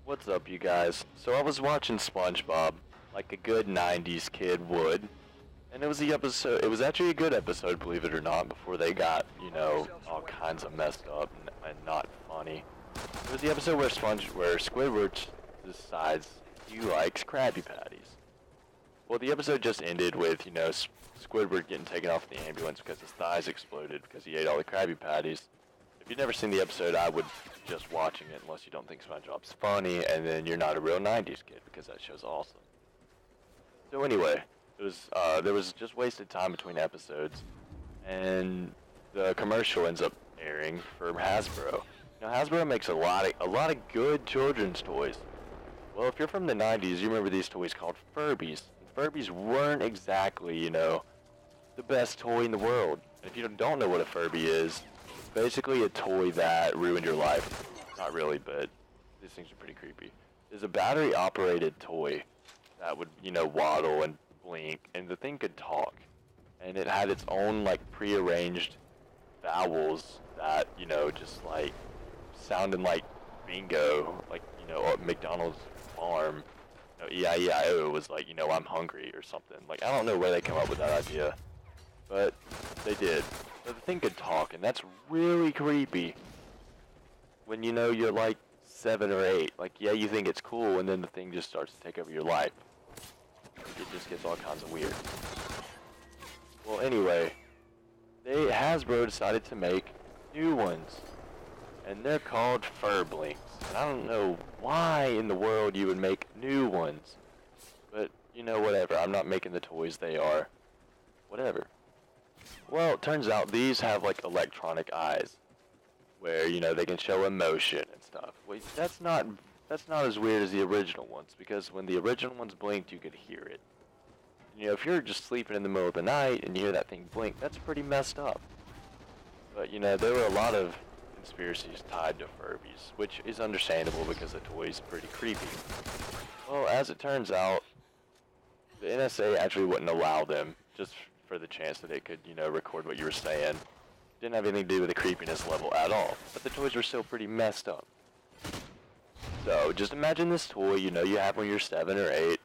What's up, you guys? So I was watching SpongeBob, like a good 90s kid would, and it was the episode, it was actually a good episode, believe it or not, before they got, all kinds of messed up and not funny. It was the episode where Squidward decides he likes Krabby Patties. Well, the episode just ended with, Squidward getting taken off in the ambulance because his thighs exploded because he ate all the Krabby Patties. If you've never seen the episode, I would just watching it unless you don't think SpongeBob's funny, and then you're not a real 90s kid because that show's awesome. So anyway, there was just wasted time between episodes, and the commercial ends up airing for Hasbro. Now Hasbro makes a lot of good children's toys. Well, if you're from the 90s, you remember these toys called Furbies. And Furbies weren't exactly, the best toy in the world. And if you don't know what a Furby is, basically a toy that ruined your life. Not really, but these things are pretty creepy. There's a battery-operated toy that would, waddle and blink, and the thing could talk. And it had its own, prearranged vowels that, just, sounded like bingo, at McDonald's farm. E-I-E-I-O was like, I'm hungry or something. I don't know where they come up with that idea, but they did. So the thing could talk, and that's really creepy. When you're like 7 or 8, you think it's cool, and then the thing just starts to take over your life. It just gets all kinds of weird. Well, anyway, Hasbro decided to make new ones, and they're called Furblings. And I don't know why in the world you would make new ones, but whatever. I'm not making the toys; they are. Whatever. Well, it turns out these have electronic eyes, where they can show emotion and stuff. Wait, that's not as weird as the original ones, because when the original ones blinked, you could hear it. If you're just sleeping in the middle of the night and you hear that thing blink, that's pretty messed up. But there were a lot of conspiracies tied to Furbies, which is understandable because the toy's pretty creepy. Well, as it turns out, the NSA actually wouldn't allow them, just for the chance that it could, record what you were saying. Didn't have anything to do with the creepiness level at all, but the toys were still pretty messed up. So, just imagine this toy, you have when you're 7 or 8,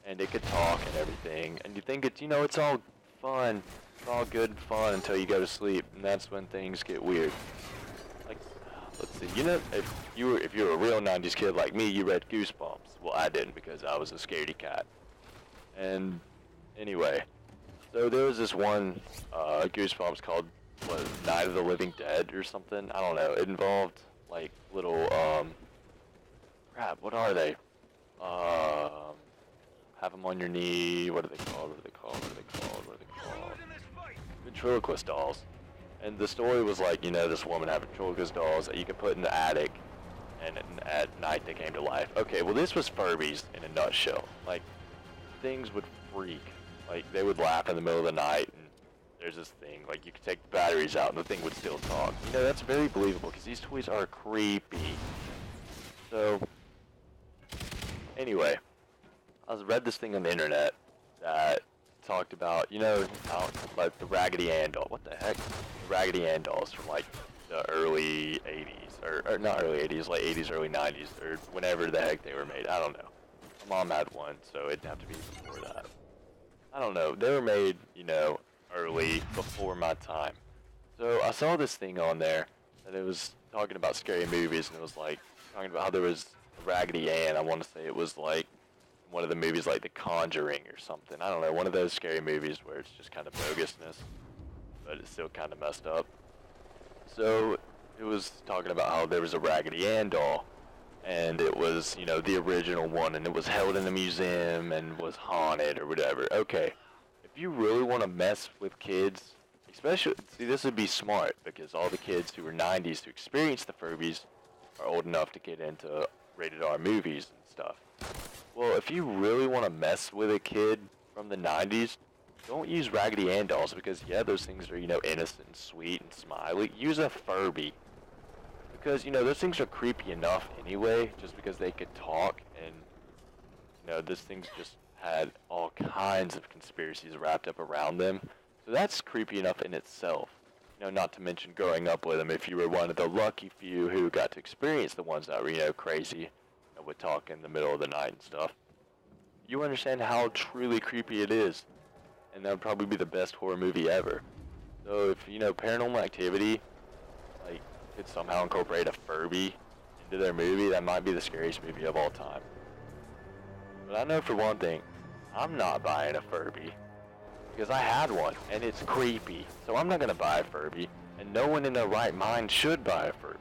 and it could talk and everything, and you think it's, it's all fun, it's all good fun until you go to sleep, and that's when things get weird. Let's see, if you were a real 90s kid like me, you read Goosebumps. Well, I didn't because I was a scaredy cat. And, anyway. So there was this one Goosebumps called Night of the Living Dead or something. I don't know. It involved little crap. What are they? Have them on your knee. What are they called? Ventriloquist dolls. And the story was this woman had ventriloquist dolls that you could put in the attic, and at night they came to life. Okay, well this was Furbies in a nutshell. Things would freak. They would laugh in the middle of the night, and there's this thing, you could take the batteries out and the thing would still talk. That's very believable, because these toys are creepy. So, anyway, I read this thing on the internet that talked about, how, the Raggedy Ann doll. What the heck? The Raggedy Ann dolls from, the early 80s, or not early 80s, 80s, early 90s, or whenever the heck they were made. I don't know. My mom had one, so it'd have to be before that. I don't know. They were made, early, before my time. So I saw this thing on there, and it was talking about scary movies, and it was talking about how there was a Raggedy Ann. I want to say it was one of the movies The Conjuring or something. I don't know, one of those scary movies where it's just kind of bogusness, but it's still kind of messed up. So it was talking about how there was a Raggedy Ann doll, and it was, the original one, and it was held in a museum and was haunted or whatever. Okay, if you really want to mess with kids, especially, see, this would be smart, because all the kids who were 90s who experienced the Furbies are old enough to get into rated R movies and stuff. Well, if you really want to mess with a kid from the 90s, don't use Raggedy Ann dolls, because, yeah, those things are, innocent and sweet and smiley. Use a Furby. Because, those things are creepy enough anyway, just because they could talk, and, those things just had all kinds of conspiracies wrapped up around them. So that's creepy enough in itself. Not to mention growing up with them if you were one of the lucky few who got to experience the ones that were, crazy, that would talk in the middle of the night and stuff. You understand how truly creepy it is, and that would probably be the best horror movie ever. So if, you know, Paranormal Activity, like, could somehow incorporate a Furby into their movie, that might be the scariest movie of all time. But I know for one thing, I'm not buying a Furby, because I had one, and it's creepy. So I'm not going to buy a Furby, and no one in their right mind should buy a Furby.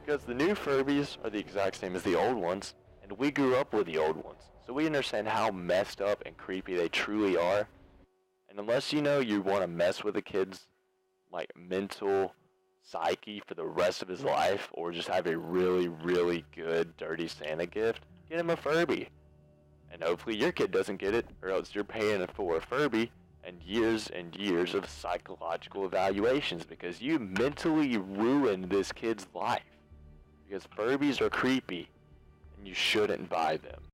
Because the new Furbies are the exact same as the old ones, and we grew up with the old ones. So we understand how messed up and creepy they truly are. And unless you know you want to mess with a kid's, like, mental psyche for the rest of his life, or just have a really, really good Dirty Santa gift, get him a Furby. And hopefully your kid doesn't get it, or else you're paying for a Furby and years of psychological evaluations, because you mentally ruined this kid's life. Because Furbies are creepy, and you shouldn't buy them.